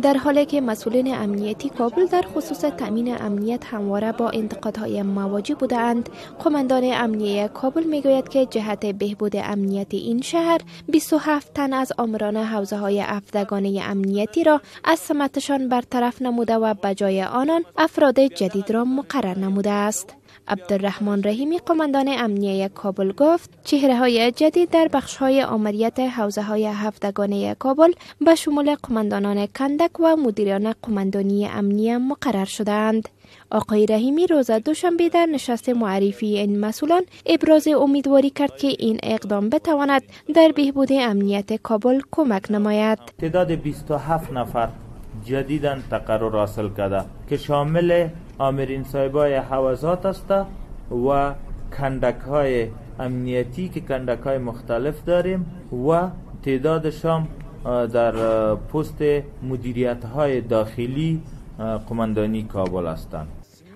در حالی که مسئولین امنیتی کابل در خصوص تامین امنیت همواره با انتقادهای مواجه بودند، قماندان امنیه کابل میگوید که جهت بهبود امنیت این شهر 27 تن از آمران حوزه‌های افدگانی امنیتی را از سمتشان برطرف نموده و بجای آنان افراد جدید را مقرر نموده است. عبدالرحمن رحیمی قماندان امنیه کابل گفت چهره‌های جدید در بخش‌های آمریت حوزه‌های هفتگانه کابل به شمول قماندانان کندک و مدیران قماندانی امنیه مقرر شدند. آقای رحیمی روز دوشنبه در نشست معرفی این مسئولان ابراز امیدواری کرد که این اقدام بتواند در بهبود امنیت کابل کمک نماید. تعداد 27 نفر جدیداً تقرر حاصل کرده که شامل آمرین صاحبای حوزات است و کندک های امنیتی که کندک های مختلف داریم و تعدادشان در پست مدیریت های داخلی قماندانی کابل هستند.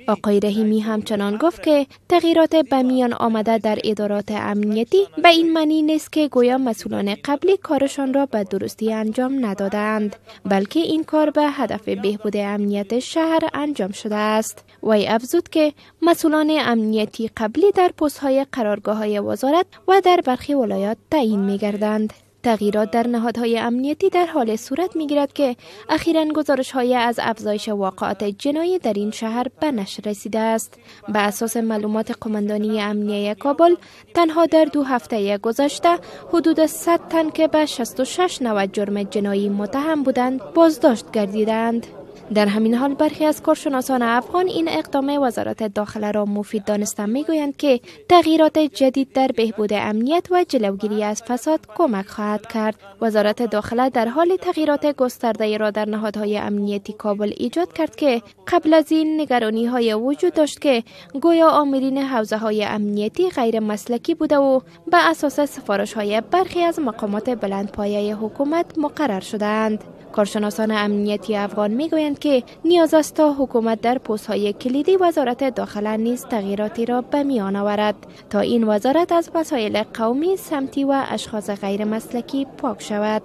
آقای رحیمی همچنان گفت که تغییرات به میان آمده در ادارات امنیتی به این معنی نیست که گویا مسئولان قبلی کارشان را به درستی انجام ندادند، بلکه این کار به هدف بهبود امنیت شهر انجام شده است. وی افزود که مسئولان امنیتی قبلی در پست‌های قرارگاه‌های وزارت و در برخی ولایات تعیین می‌گردند. تغییرات در نهادهای امنیتی در حال صورت می‌گیرد که اخیراً گزارش‌های از افزایش واقعات جنایی در این شهر به نشر رسیده است. به اساس معلومات قماندانی امنیه کابل، تنها در 2 هفته گذشته حدود 100 تن که به 66 نوع جرم جنایی متهم بودند بازداشت گردیدند. در همین حال برخی از کارشناسان افغان این اقدام وزارت داخله را مفید دانسته میگویند که تغییرات جدید در بهبود امنیت و جلوگیری از فساد کمک خواهد کرد. وزارت داخله در حال تغییرات گسترده را در نهادهای امنیتی کابل ایجاد کرد که قبل از این نگرانی های وجود داشت که گویا آمرین حوزه های امنیتی غیر مسلکی بوده و به اساس سفارش های برخی از مقامات بلندپایه حکومت مقرر شدند. کارشناسان امنیتی افغان میگویند که نیاز است تا حکومت در پست‌های کلیدی وزارت داخله نیز تغییراتی را به میان آورد تا این وزارت از مسائل قومی، سمتی و اشخاص غیر مسلکی پاک شود.